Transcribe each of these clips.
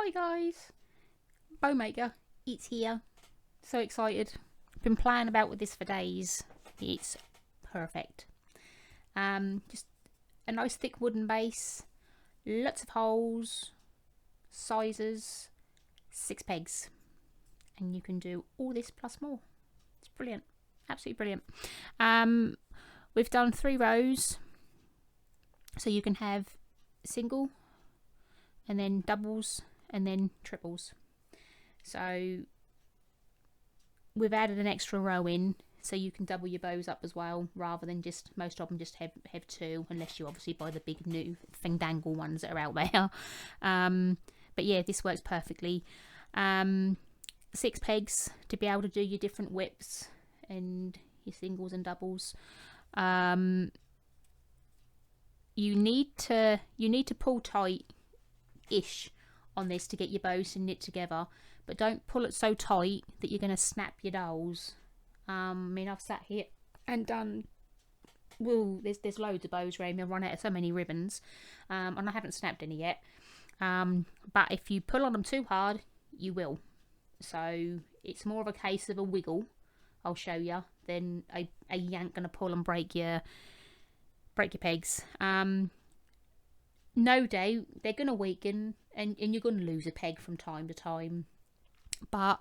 Hi guys, bow maker, it's here. So excited. Been playing about with this for days. It's perfect. Just a nice thick wooden base, lots of holes, sizes, 6 pegs, and you can do all this plus more. It's brilliant, absolutely brilliant. We've done 3 rows, so you can have single and then doubles and then triples. So we've added an extra row in so you can double your bows up as well, rather than just, most of them just have 2, unless you obviously buy the big new fandangle ones that are out there. But yeah, this works perfectly. 6 pegs to be able to do your different whips and your singles and doubles. You need to pull tight-ish on this to get your bows to knit together, but don't pull it so tight that you're going to snap your dowels. I mean, I've sat here and done, well, there's loads of bows around me. I've run out of so many ribbons, and I haven't snapped any yet. But if you pull on them too hard, you will. So it's more of a case of a wiggle, I'll show you, than a yank going to pull and break your pegs. No doubt they're going to weaken and you're going to lose a peg from time to time. But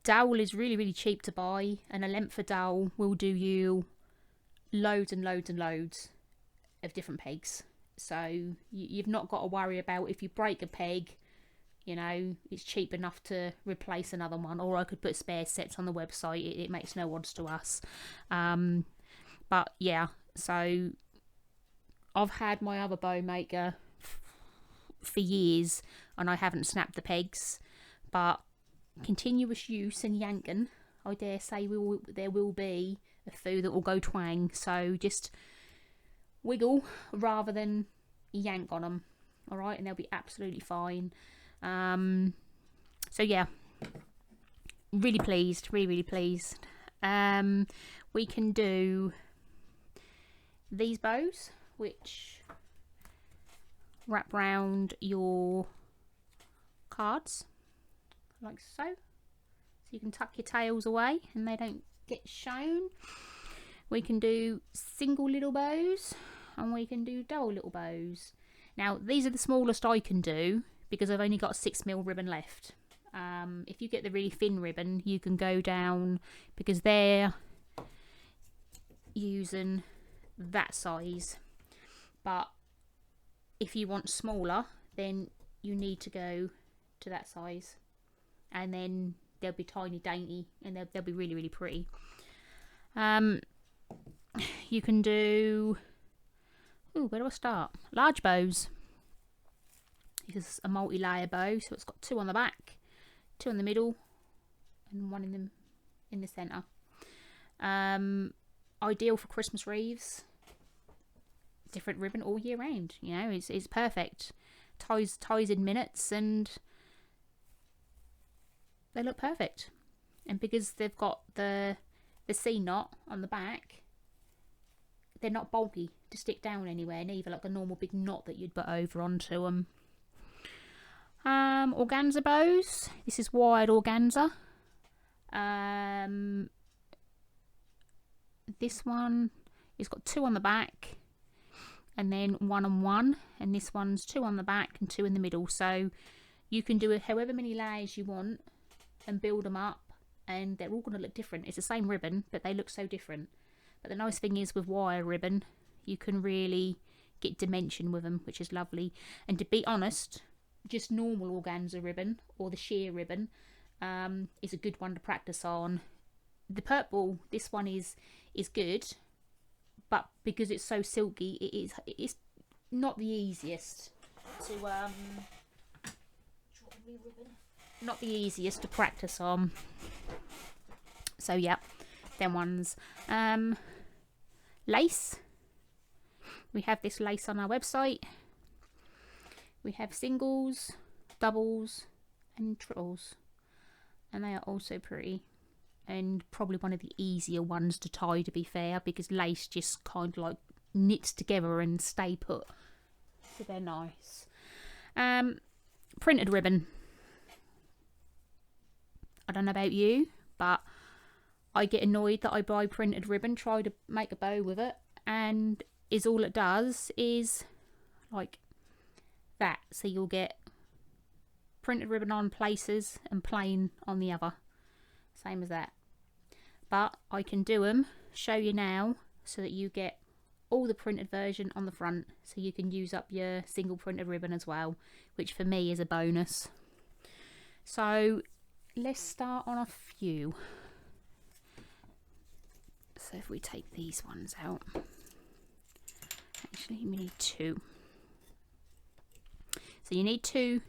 dowel is really, really cheap to buy, and a length of dowel will do you loads and loads and loads of different pegs. So you've not got to worry about if you break a peg, you know, it's cheap enough to replace another one. Or I could put spare sets on the website. It makes no odds to us. But yeah, so I've had my other bow maker for years and I haven't snapped the pegs, but continuous use and yanking, I dare say there will be a few that will go twang. So just wiggle rather than yank on them, alright, and they'll be absolutely fine. So yeah, really pleased, really pleased. We can do these bows, which wrap round your cards like so. So you can tuck your tails away and they don't get shown. We can do single little bows and we can do double little bows. Now these are the smallest I can do because I've only got a 6mm ribbon left. If you get the really thin ribbon, you can go down, because they're using that size. But if you want smaller, then you need to go to that size, and then they'll be tiny dainty and they'll be really, really pretty. You can do, ooh, where do I start? Large bows. This is a multi-layer bow, so it's got 2 on the back, 2 in the middle, and 1 in the centre. Ideal for Christmas wreaths. Different ribbon all year round, you know, it's perfect. Ties in minutes and they look perfect. And because they've got the C knot on the back, they're not bulky to stick down anywhere, neither like a normal big knot that you'd put over onto them. Organza bows. This is wired organza. This one has got 2 on the back and then 1 and 1, and this one's 2 on the back and 2 in the middle. So you can do however many layers you want and build them up, and they're all going to look different. It's the same ribbon, but they look so different. But the nice thing is with wire ribbon, you can really get dimension with them, which is lovely. And to be honest, just normal organza ribbon or the sheer ribbon is a good one to practice on. The purple, this one is good, but because it's so silky, it's not the easiest to practice on. So yeah, them ones. Lace. We have this lace on our website. We have singles, doubles, and triples, and they are also pretty. And probably one of the easier ones to tie, to be fair, because lace just kind of like knits together and stay put. So they're nice. Printed ribbon. don't know about you, but I get annoyed that I buy printed ribbon, try to make a bow with it, and all it does is like that. So you'll get printed ribbon on places and plain on the other. Same as that. But I can do them, show you now, so that you get all the printed version on the front, so you can use up your single printed ribbon as well, which for me is a bonus. So let's start on a few. So if we take these ones out, actually we need 2. So you need 2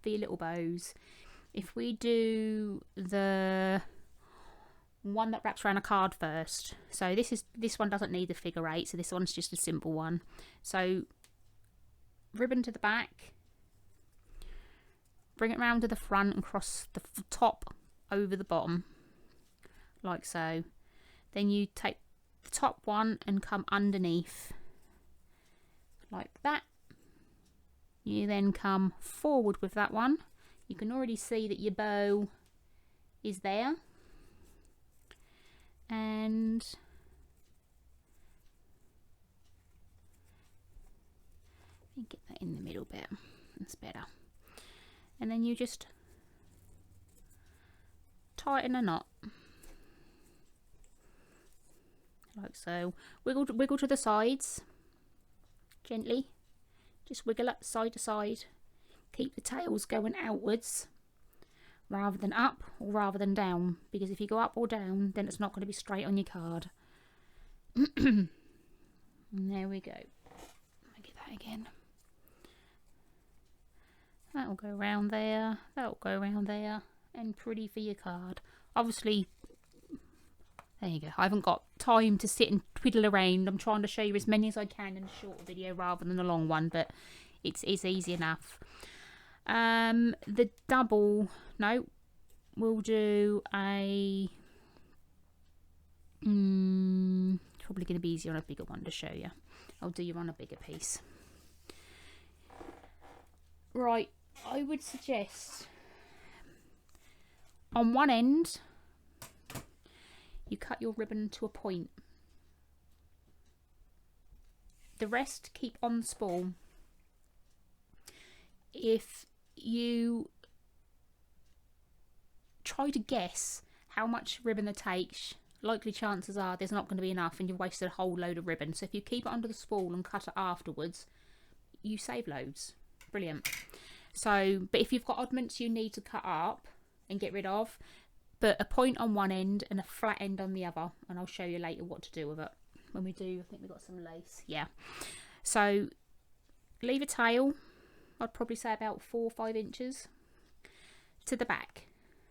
for your little bows. If we do the one that wraps around a card first, so this one doesn't need the figure 8, so this one's just a simple one. So ribbon to the back, bring it round to the front and cross the top over the bottom, like so. Then you take the top one and come underneath, like that. You then come forward with that one. You can already see that your bow is there. And get that in the middle bit. That's better. And then you just tighten a knot. Like so. Wiggle to the sides. Gently. Just wiggle up side to side. Keep the tails going outwards rather than up or rather than down, because if you go up or down, then it's not going to be straight on your card. And there we go. Let me get that again. That'll go around there, that'll go around there, and pretty for your card. Obviously, there you go. I haven't got time to sit and twiddle around. I'm trying to show you as many as I can in a short video rather than a long one, but it's easy enough. The double, no, we'll do a, probably going to be easier on a bigger one to show you. I'll do you on a bigger piece. Right, I would suggest on one end, you cut your ribbon to a point. The rest keep on the spool. If you try to guess how much ribbon it takes, likely chances are there's not going to be enough and you've wasted a whole load of ribbon. So if you keep it under the spool and cut it afterwards, you save loads. Brilliant. So, but if you've got oddments you need to cut up and get rid of, put a point on one end and a flat end on the other, and I'll show you later what to do with it when we do. I think we've got some lace. Yeah. So leave a tail, I'd probably say about 4 or 5 inches to the back.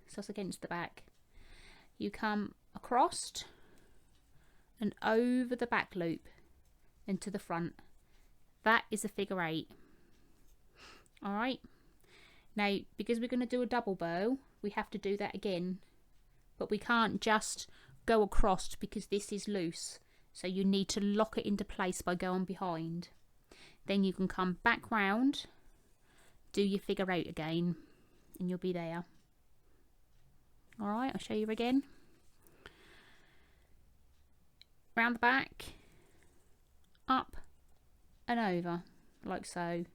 So it's against the back. You come across and over the back loop and to the front. That is a figure 8. Alright. Now, because we're going to do a double bow, we have to do that again. But we can't just go across because this is loose. So you need to lock it into place by going behind. Then you can come back round, do your figure 8 again, and you'll be there. Alright, I'll show you again. Round the back, up and over, like so.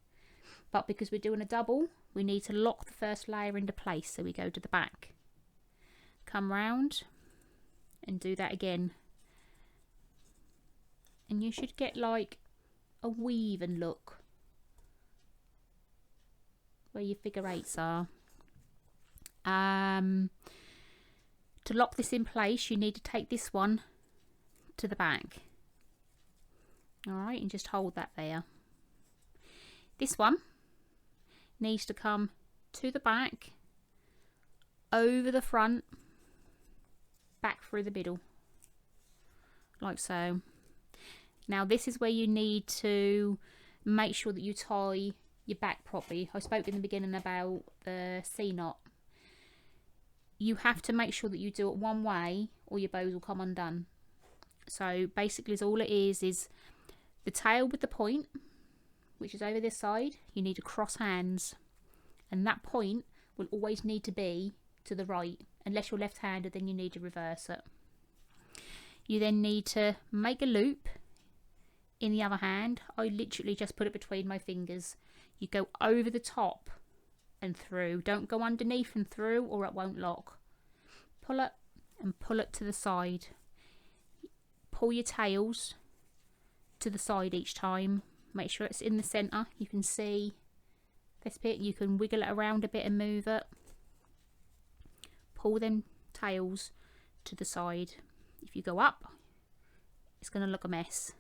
But because we're doing a double, we need to lock the first layer into place. So we go to the back, come round, and do that again. And you should get like a weave-and look where your figure 8s are. To lock this in place, you need to take this one to the back. Alright, and just hold that there. This one needs to come to the back, over the front, back through the middle, like so. Now this is where you need to make sure that you tie your back properly. I spoke in the beginning about the C-knot. You have to make sure that you do it one way or your bows will come undone. So basically all it is the tail with the point, which is over this side. You need to cross hands, and that point will always need to be to the right. unless you're left-handed, then you need to reverse it. You then need to make a loop in the other hand. I literally just put it between my fingers. You go over the top and through. Don't go underneath and through, or it won't lock. Pull it and pull it to the side. Pull your tails to the side each time. Make sure it's in the centre. You can see this bit. You can wiggle it around a bit and move it. Pull them tails to the side. If you go up, it's going to look a mess.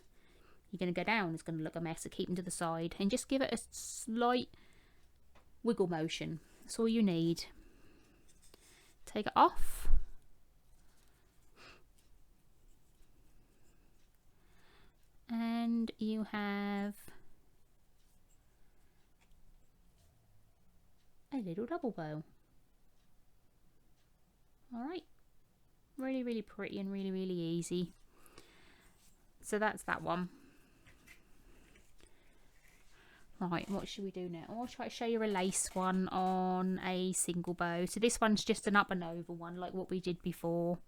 You're going to go down, it's going to look a mess. So keep them to the side and just give it a slight wiggle motion. That's all you need. Take it off. And you have a little double bow. Alright. Really, really pretty and really, really easy. So that's that one. Right, what should we do now? I'll try to show you a lace one on a single bow. So this one's just an up and over one, like what we did before.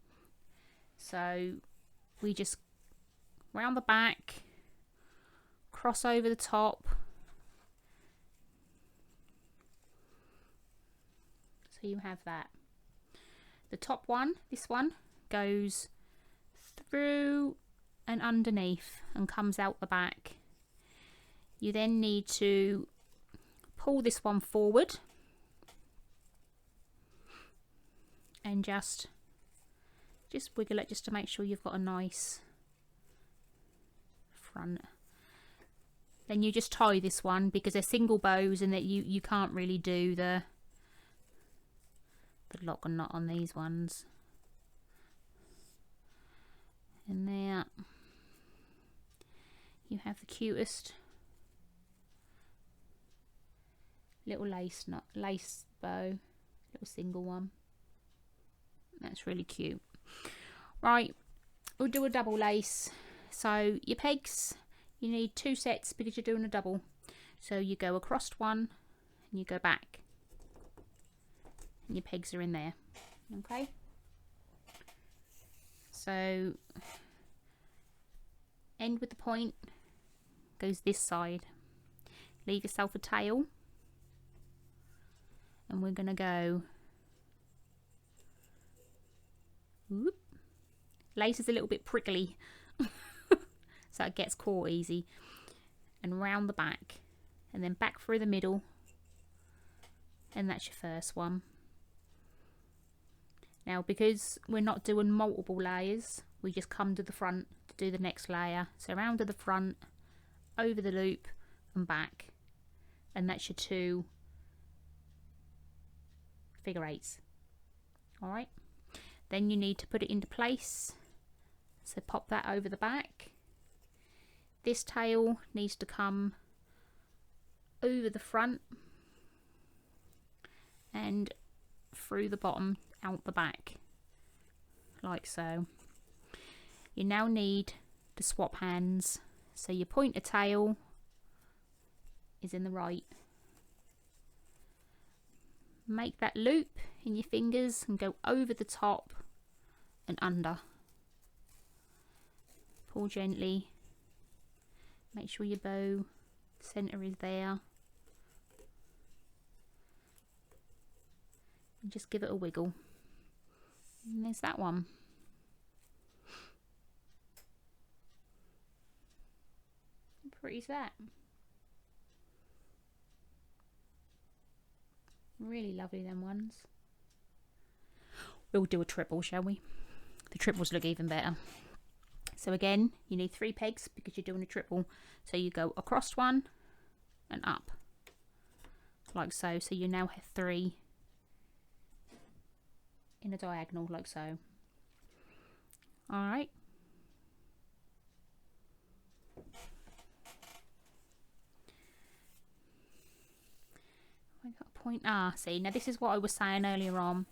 So we just round the back, cross over the top. So you have that. The top one, this one, goes through and underneath and comes out the back. You then need to pull this one forward and just wiggle it just to make sure you've got a nice front. Then you just tie this one because they're single bows and that you can't really do the lock and knot on these ones. And there you have the cutest little lace bow, little single one. That's really cute. Right, we'll do a double lace. So your pegs, you need 2 sets because you're doing a double. So you go across one and you go back, and your pegs are in there. Okay, so end with the point, goes this side. Leave yourself a tail, and we're gonna go, whoop. Lace is a little bit prickly so it gets caught easy, and round the back and then back through the middle, and that's your first one. Now because we're not doing multiple layers, we just come to the front to do the next layer. So round to the front, over the loop and back, and that's your 2 figure 8s. Alright, then you need to put it into place, so pop that over the back. This tail needs to come over the front and through the bottom, out the back, like so. You now need to swap hands, so your pointer tail is in the right. Make that loop in your fingers and go over the top and under. Pull gently. Make sure your bow center is there. And just give it a wiggle. And there's that one. How pretty is that? Really lovely, them ones. We'll do a triple, shall we? The triples look even better. So again, you need 3 pegs because you're doing a triple. So you go across one and up, like so. So you now have 3 in a diagonal, like so. Alright. I got a point. See, now this is what I was saying earlier on.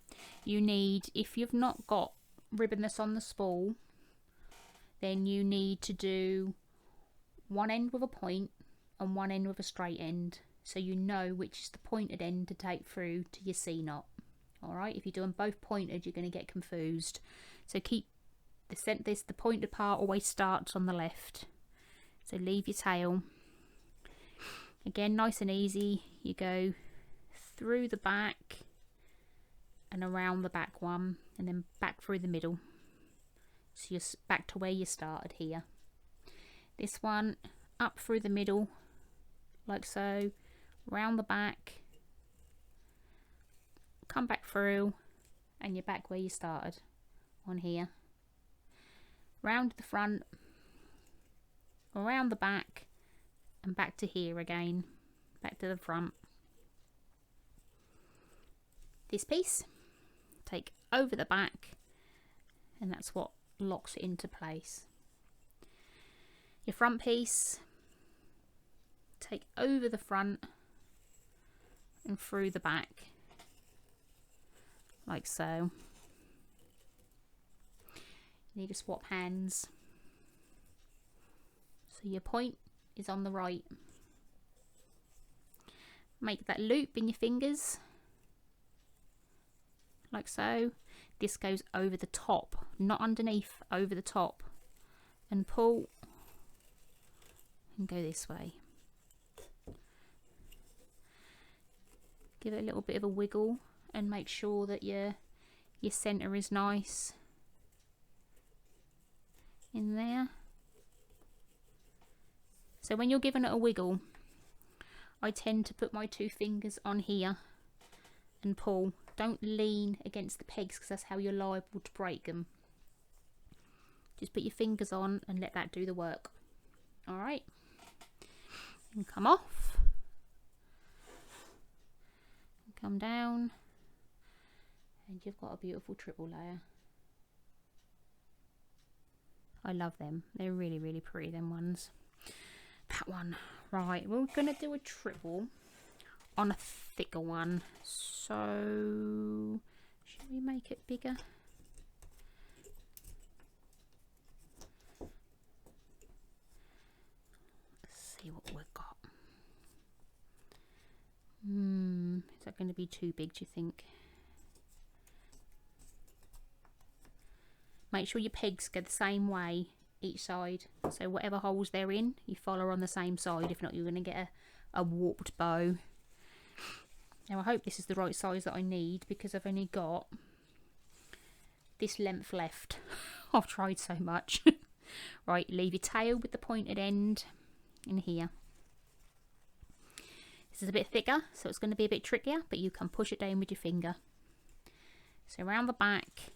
You need, if you've not got ribbon that's on the spool, then you need to do one end with a point and one end with a straight end, so you know which is the pointed end to take through to your C knot. All right, if you're doing both pointed, you're going to get confused. So keep the pointed part always starts on the left. So leave your tail. Again, nice and easy. You go through the back and around the back one, and then back through the middle. So you're back to where you started here. This one up through the middle, like so, round the back, come back through, and you're back where you started on here. Round the front, around the back, and back to here again, back to the front. This piece, take over the back, and that's what locks it into place. Your front piece, take over the front and through the back, like so. You need to swap hands. So your point is on the right. Make that loop in your fingers, like so. This goes over the top, not underneath, over the top, and pull and go this way. Give it a little bit of a wiggle and make sure that your center is nice in there. So when you're giving it a wiggle, I tend to put my 2 fingers on here and pull. Don't lean against the pegs because that's how you're liable to break them. Just put your fingers on and let that do the work. Alright. And come off. And come down. And you've got a beautiful triple layer. I love them. They're really, really pretty, them ones. That one. Right, we're going to do a triple on a thicker one. So, should we make it bigger? Let's see what we've got. Is that going to be too big, do you think? Make sure your pegs go the same way each side. So whatever holes they're in, you follow on the same side. If not, you're going to get a warped bow. Now I hope this is the right size that I need because I've only got this length left. I've tried so much. Right, leave your tail with the pointed end in here. This is a bit thicker, so it's going to be a bit trickier, but you can push it down with your finger. So around the back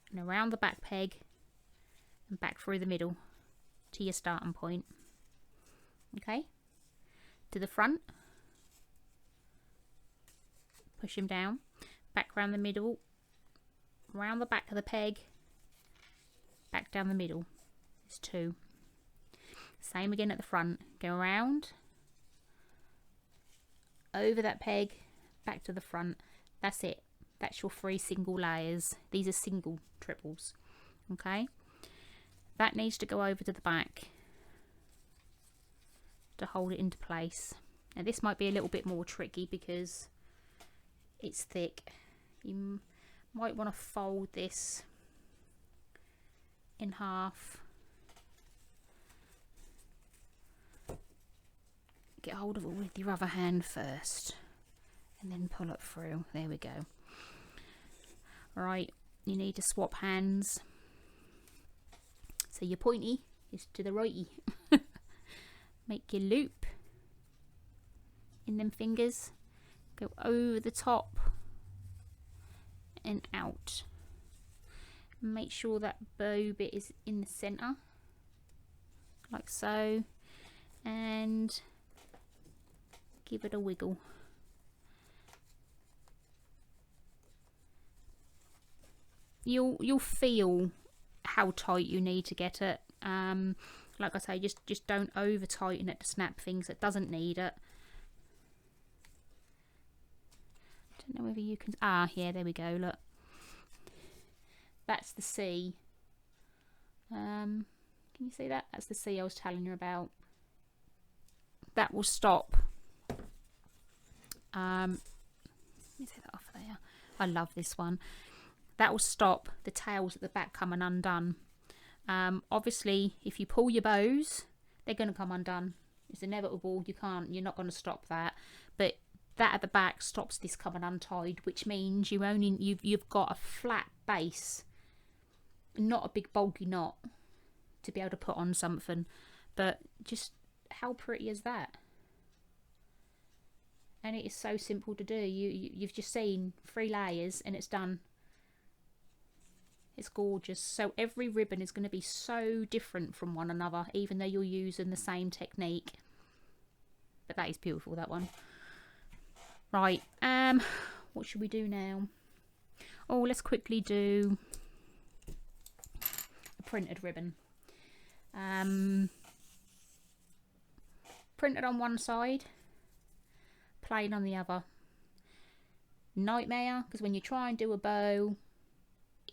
and around the back peg and back through the middle to your starting point. Okay, to the front, push him down, back around the middle, round the back of the peg, back down the middle. There's 2. Same again at the front. Go around, over that peg, back to the front. That's it. That's your 3 single layers. These are single triples. Okay, that needs to go over to the back to hold it into place. Now this might be a little bit more tricky because it's thick. You might want to fold this in half. Get hold of it with your other hand first and then pull it through. There we go. Alright, you need to swap hands. So your pointy is to the righty. Make your loop in them fingers. Go over the top and out. Make sure that bow bit is in the centre, like so, and give it a wiggle. You'll feel how tight you need to get it. Like I say, just don't over tighten it to snap things. It doesn't need it. Don't know whether you can. Ah, yeah, there we go. Look, that's the C. Can you see that? That's the C I was telling you about. That will stop. Let me take that off there. I love this one. That will stop the tails at the back coming undone. Obviously, if you pull your bows, they're going to come undone. It's inevitable. You're not going to stop that. But that at the back stops this coming untied, which means you've got a flat base, not a big bulky knot to be able to put on something. But just how pretty is that? And it is so simple to do. You've just seen 3 layers and it's done. It's gorgeous. So every ribbon is going to be so different from one another, even though you're using the same technique. But that is beautiful, that one. Right, what should we do now? Oh, let's quickly do a printed ribbon. Printed on one side, plain on the other. Nightmare, because when you try and do a bow,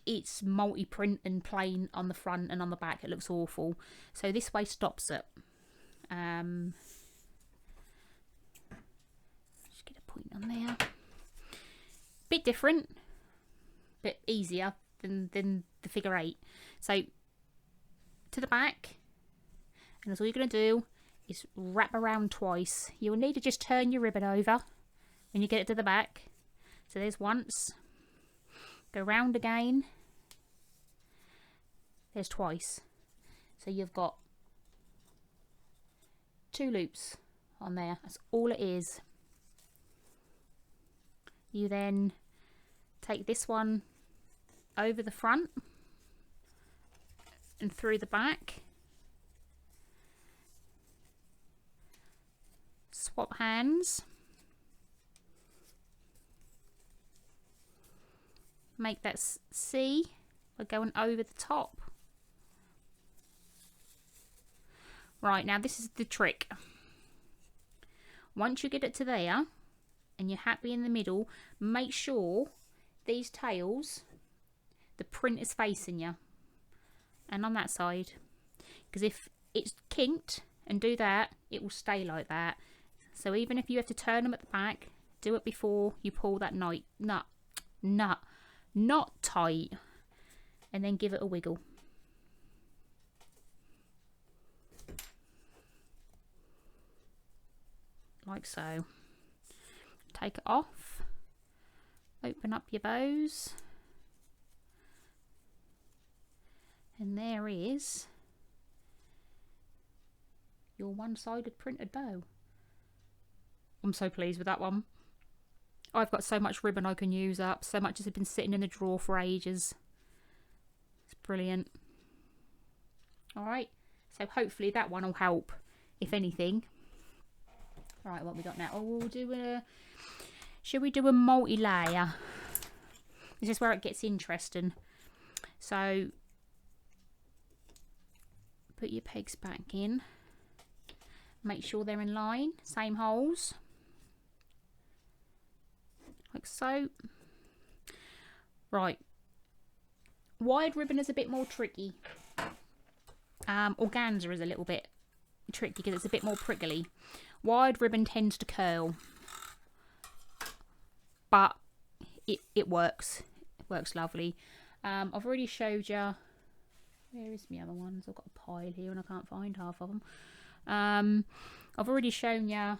it's multi-print and plain on the front and on the back. It looks awful. So this way stops it. Just get a point on there. Bit different, but easier than the figure 8. So to the back, and that's all you're going to do is wrap around twice. You'll need to just turn your ribbon over when you get it to the back. So there's once. Go round again. There's twice. So you've got 2 loops on there. That's all it is. You then take this one over the front and through the back. Swap hands. Make that C by going over the top. Right, now this is the trick. Once you get it to there and you're happy in the middle, make sure these tails, the print is facing you, and on that side, because if it's kinked and do that, it will stay like that. So even if you have to turn them at the back, do it before you pull that not tight, and then give it a wiggle. Like so. Take it off, open up your bows, and there is your one-sided printed bow. I'm so pleased with that one. I've got so much ribbon I can use up. So much has been sitting in the drawer for ages. It's brilliant. Alright, so hopefully that one will help, if anything. Right, what we got now? Oh, we'll do a... Should we do a multi-layer? This is where it gets interesting. So, put your pegs back in. Make sure they're in line. Same holes. Like so. Right. Wide ribbon is a bit more tricky. Organza is a little bit tricky because it's a bit more prickly. Wide ribbon tends to curl, but it works. It works lovely. I've already showed you. Where is my other ones? I've got a pile here and I can't find half of them. I've already shown you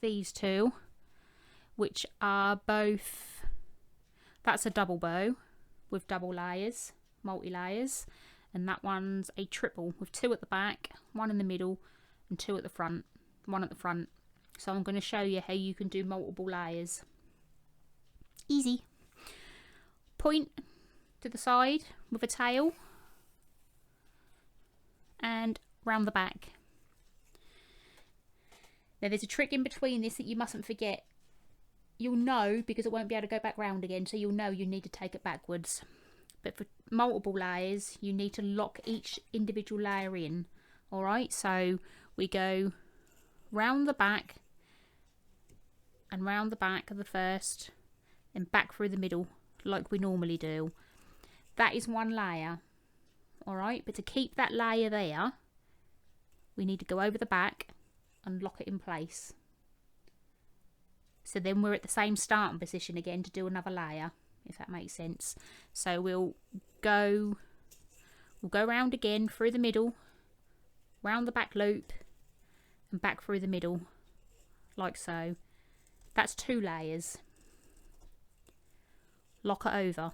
these 2, which are both. That's a double bow with double layers, multi-layers, and that one's a triple with 2 at the back, 1 in the middle, and 2 at the front. 1 at the front. So I'm going to show you how you can do multiple layers. Easy. Point to the side with a tail and round the back. Now there's a trick in between this that you mustn't forget. You'll know because it won't be able to go back round again, so you'll know you need to take it backwards. But for multiple layers, you need to lock each individual layer in. Alright, so we go round the back and round the back of the first and back through the middle like we normally do. That is one layer. Alright, but to keep that layer there, we need to go over the back and lock it in place. So then we're at the same starting position again to do another layer, if that makes sense. So we'll go round again through the middle, round the back loop, and back through the middle, like so. That's 2 layers. Lock it over.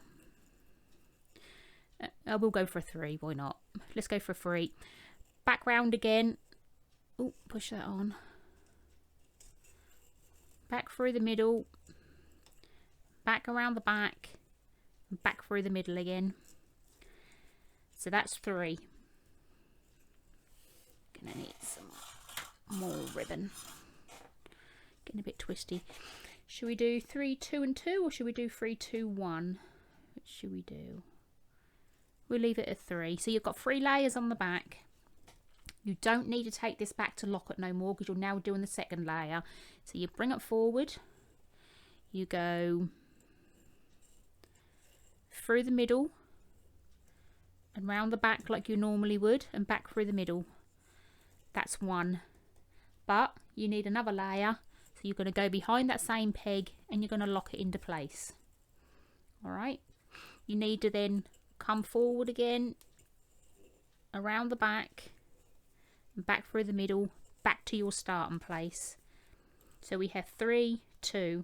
I will go for 3, why not? Let's go for 3. Back round again. Oh, push that on. Back through the middle, back around the back, and back through the middle again. So that's 3. Gonna need some more ribbon. Getting a bit twisty. Should we do 3, 2 and 2, or should we do 3, 2, 1? Which should we do? We'll leave it at 3. So you've got 3 layers on the back. You don't need to take this back to lock it no more, because you're now doing the second layer. So you bring it forward, you go through the middle and round the back like you normally would, and back through the middle. That's 1. But you need another layer, so you're going to go behind that same peg and you're going to lock it into place. Alright, you need to then come forward again, around the back, back through the middle, back to your starting place. So we have 3, 2.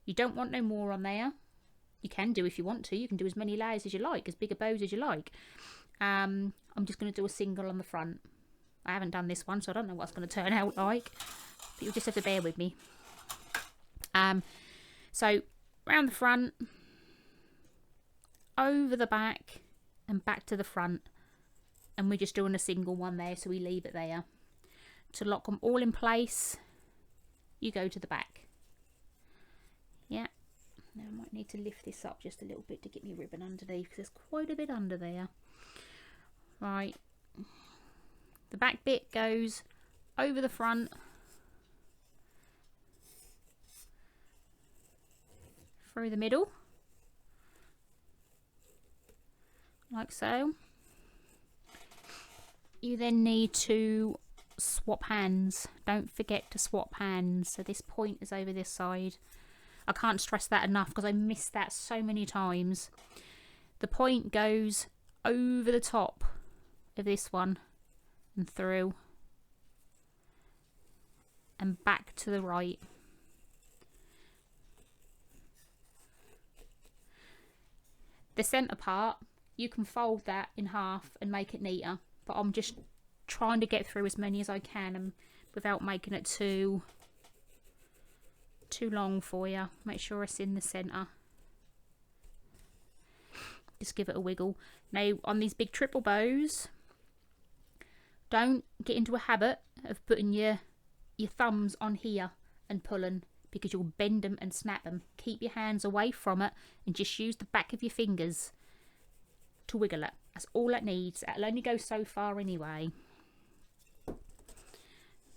You don't want no more on there. You can do if you want to. You can do as many layers as you like, as big a bows as you like. I'm just going to do a single on the front. I haven't done this one, so I don't know what it's going to turn out like. But you'll just have to bear with me. So round the front, over the back, and back to the front. And we're just doing a single one there, so we leave it there. To lock them all in place, you go to the back. Yeah. Now I might need to lift this up just a little bit to get me ribbon underneath, because there's quite a bit under there. Right. The back bit goes over the front. Through the middle. Like so. You then need to swap hands. Don't forget to swap hands. So this point is over this side. I can't stress that enough because I missed that so many times. The point goes over the top of this one and through and back to the right. The centre part, you can fold that in half and make it neater, but I'm just trying to get through as many as I can and without making it too long for you. Make sure it's in the centre. Just give it a wiggle. Now on these big triple bows, don't get into a habit of putting your thumbs on here and pulling, because you'll bend them and snap them. Keep your hands away from it and just use the back of your fingers to wiggle it. That's all it needs. It'll only go so far anyway.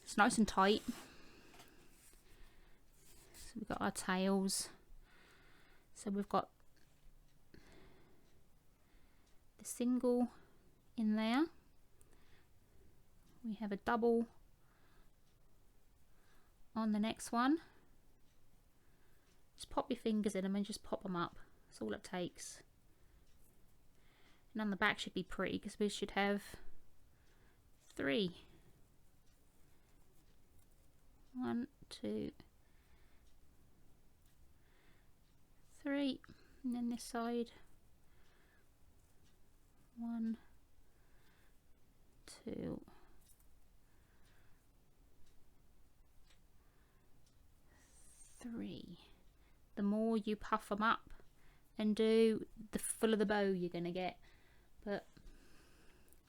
It's nice and tight. So we've got our tails. So we've got the single in there. We have a double on the next one. Just pop your fingers in them and just pop them up. That's all it takes. And on the back should be pretty, because we should have 3. 1, 2, 3. And then this side. 1, 2, 3. The more you puff them up and do, the fuller the bow you're going to get. But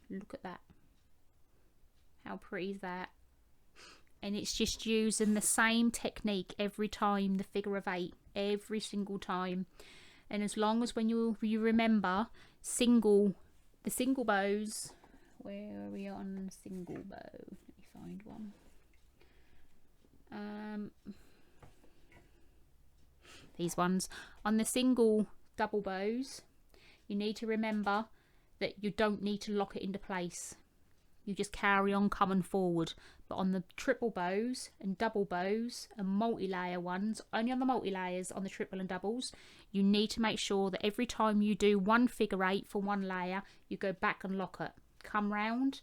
look at that. How pretty is that? And it's just using the same technique every time, the figure of 8, every single time. And as long as when you remember the single bows, where are we on single bow? Let me find one. These ones on the single double bows, you need to remember that you don't need to lock it into place. you just carry on coming forward. But on the triple bows and double bows and multi-layer ones, only on the multi-layers, on the triple and doubles, you need to make sure that every time you do one figure 8 for one layer, you go back and lock it. Come round,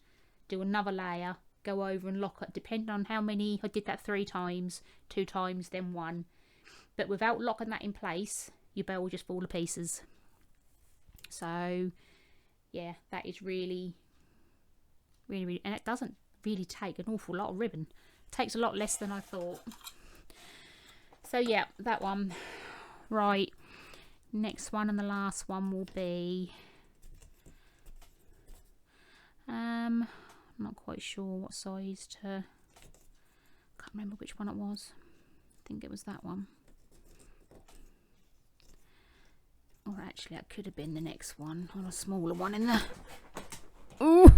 do another layer, go over and lock it, depending on how many. I did that 3 times, 2 times, then 1. But without locking that in place, your bow will just fall to pieces. So yeah, that is really, and it doesn't really take an awful lot of ribbon. It takes a lot less than I thought. So yeah, that one. Right, next one and the last one will be I'm not quite sure what size to, can't remember which one it was. I think it was that one. Or actually, that could have been the next one, on a smaller one in there. Ooh!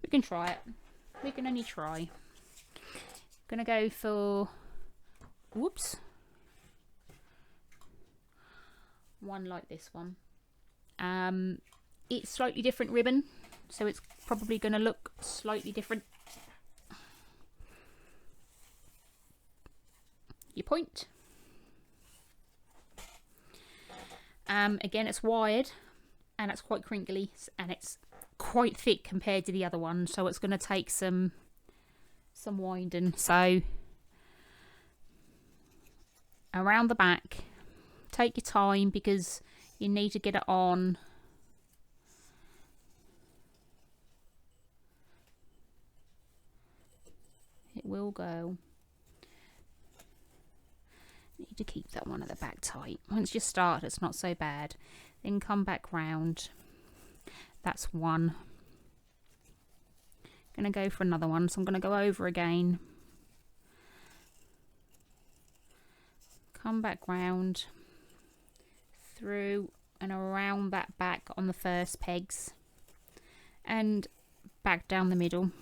We can try it. We can only try. Gonna go for, whoops, one like this one. It's slightly different ribbon, so it's probably gonna look slightly different. Your point. Again, it's wired and it's quite crinkly and it's quite thick compared to the other one, so it's going to take some winding. So around the back, take your time because you need to get it on. It will go. Need to keep that one at the back tight. Once you start, it's not so bad. Then come back round. That's one. Gonna go for another one, so I'm gonna go over again. Come back round, through and around that back on the first pegs, and back down the middle.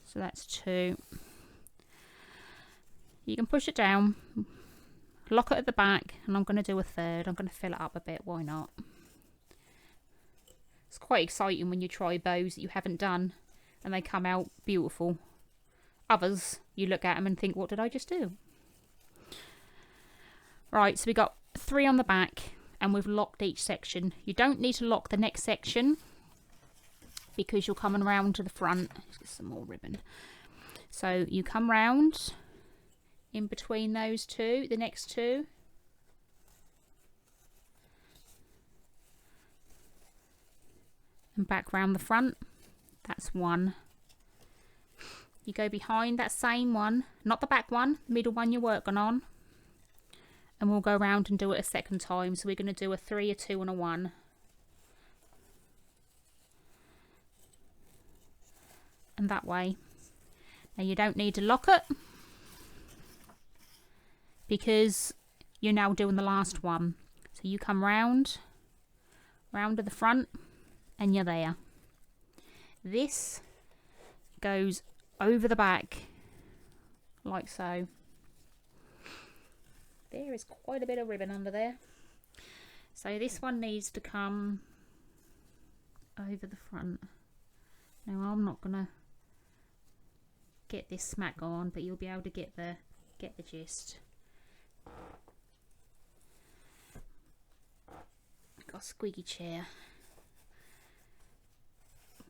So that's 2. You can push it down, lock it at the back, and I'm going to do a third. I'm going to fill it up a bit, why not? It's quite exciting when you try bows that you haven't done and they come out beautiful. Others, you look at them and think, what did I just do? Right, so we got 3 on the back and we've locked each section. You don't need to lock the next section because you're coming around to the front. Let's get some more ribbon. So you come round in between those 2, the next 2. And back round the front. That's 1. You go behind that same one, not the back one, the middle one you're working on. And we'll go round and do it a second time. So we're going to do a 3, a 2 and a 1. And that way. Now you don't need to lock it, because you're now doing the last one. So you come round to the front, and you're there. This goes over the back, like so. There is quite a bit of ribbon under there. So this one needs to come over the front. Now I'm not gonna get this smack on, but you'll be able to get the gist. Got a squeaky chair.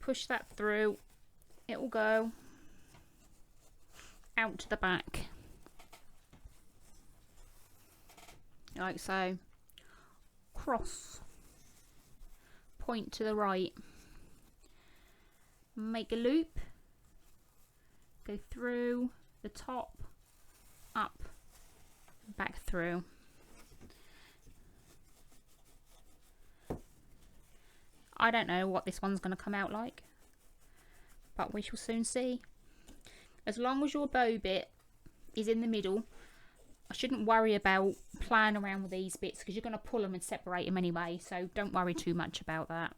Push that through. It will go out to the back, like so. Cross. Point to the right. Make a loop. Go through the top, up, back through. I don't know what this one's going to come out like, but we shall soon see. As long as your bow bit is in the middle, I shouldn't worry about playing around with these bits because you're going to pull them and separate them anyway, so don't worry too much about that.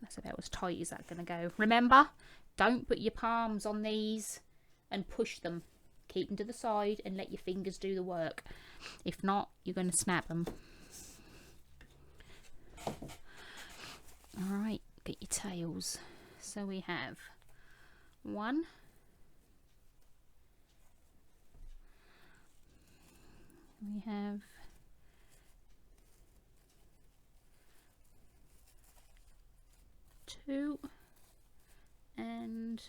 That's about as tight as that's going to go. Remember, don't put your palms on these and push them. keep them to the side and let your fingers do the work. If not, you're going to snap them. Alright, get your tails. So we have 1, we have 2, and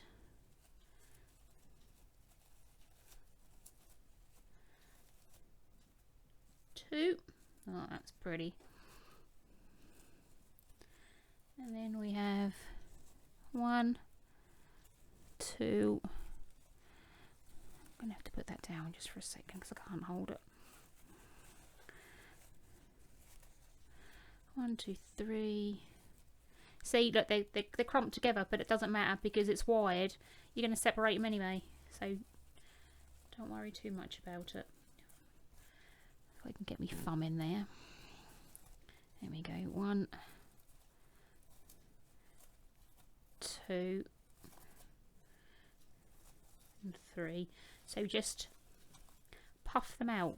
2. Oh, that's pretty. And then we have 1, 2. I'm gonna have to put that down just for a second because I can't hold it. 1, 2, 3. See, look, they're clumped together, but it doesn't matter because it's wired. You're going to separate them anyway, so don't worry too much about it. If I can get my thumb in there. There we go. 1, 2, and 3. So just puff them out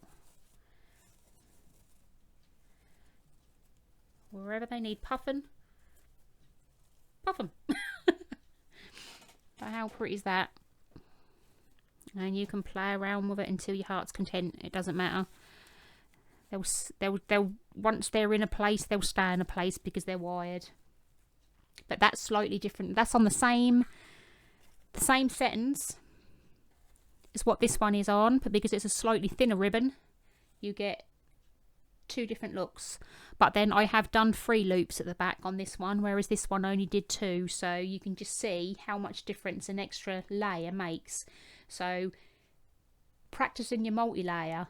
wherever they need puffing. Puff them. But how pretty is that? And you can play around with it until your heart's content. It doesn't matter. They'll once they're in a place, they'll stay in a place because they're wired. But that's slightly different. That's on the same settings as what this one is on, but because it's a slightly thinner ribbon, you get 2 different looks. But then I have done 3 loops at the back on this one, whereas this one only did 2, so you can just see how much difference an extra layer makes. So practicing your multi-layer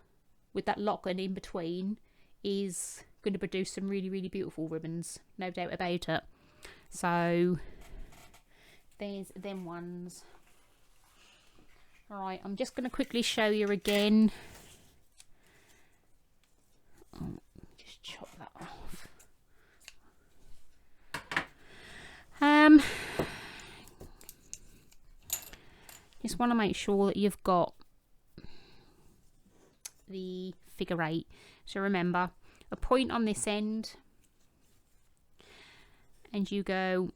with that lock-on in between is going to produce some really, really beautiful ribbons, no doubt about it. So there's them ones. Alright, I'm just going to quickly show you again. Just chop that off. Just want to make sure that you've got the figure 8. So remember, a point on this end, and you go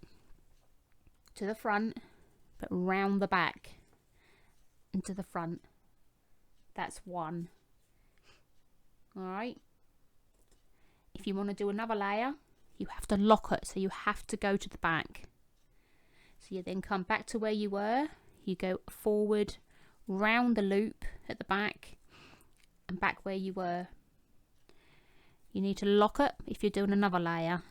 to the front, but round the back and to the front. That's 1. Alright. If you want to do another layer, you have to lock it, so you have to go to the back. So you then come back to where you were, you go forward, round the loop at the back, and back where you were. You need to lock it if you're doing another layer.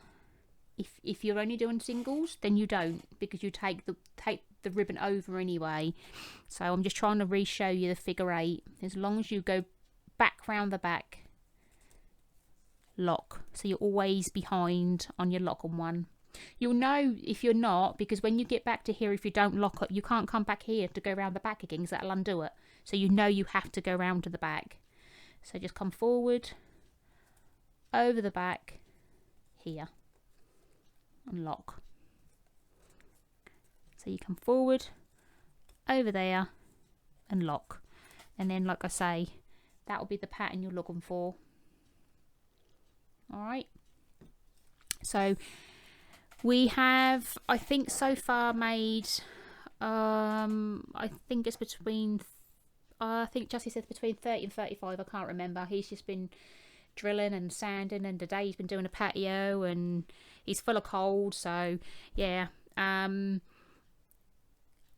If you're only doing singles, then you don't, because you take the ribbon over anyway. So I'm just trying to re-show you the figure 8. As long as you go back round the back, lock, so you're always behind on your lock on one. You'll know if you're not, because when you get back to here, if you don't lock it, you can't come back here to go around the back again, because that'll undo it. So you know you have to go round to the back. So just come forward, over the back, here, and lock. So you come forward, over there, and lock. And then, like I say, that will be the pattern you're looking for. Alright. So we have, I think so far made, I think it's between, I think Jussie said between 30 and 35, I can't remember. He's just been drilling and sanding, and today he's been doing a patio, and he's full of cold, so yeah.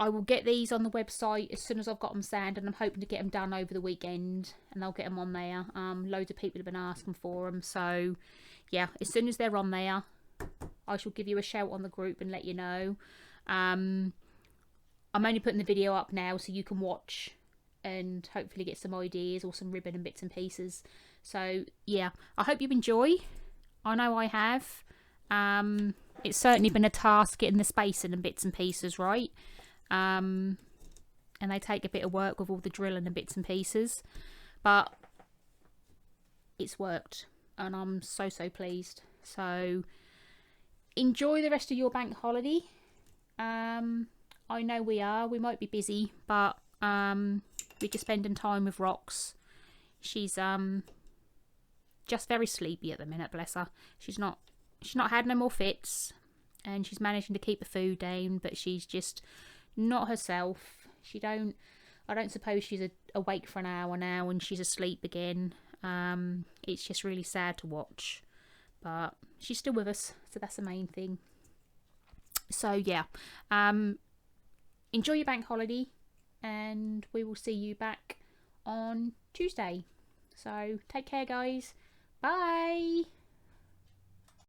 I will get these on the website as soon as I've got them sanded, and I'm hoping to get them done over the weekend, and I'll get them on there. Loads of people have been asking for them, so yeah, as soon as they're on there, I shall give you a shout on the group and let you know. I'm only putting the video up now so you can watch and hopefully get some ideas or some ribbon and bits and pieces. So yeah, I hope you enjoy. I know I have. It's certainly been a task getting the spacing and bits and pieces right. And they take a bit of work with all the drilling and bits and pieces, but it's worked, and I'm so pleased. So enjoy the rest of your bank holiday. I know we might be busy, but We're just spending time with Rox. She's just very sleepy at the minute, bless her. She's not had no more fits, and she's managing to keep the food down, but she's just not herself. I don't suppose she's awake for an hour now and she's asleep again. It's just really sad to watch, but she's still with us, so that's the main thing. So yeah, enjoy your bank holiday, and we will see you back on Tuesday. So take care, guys. Bye.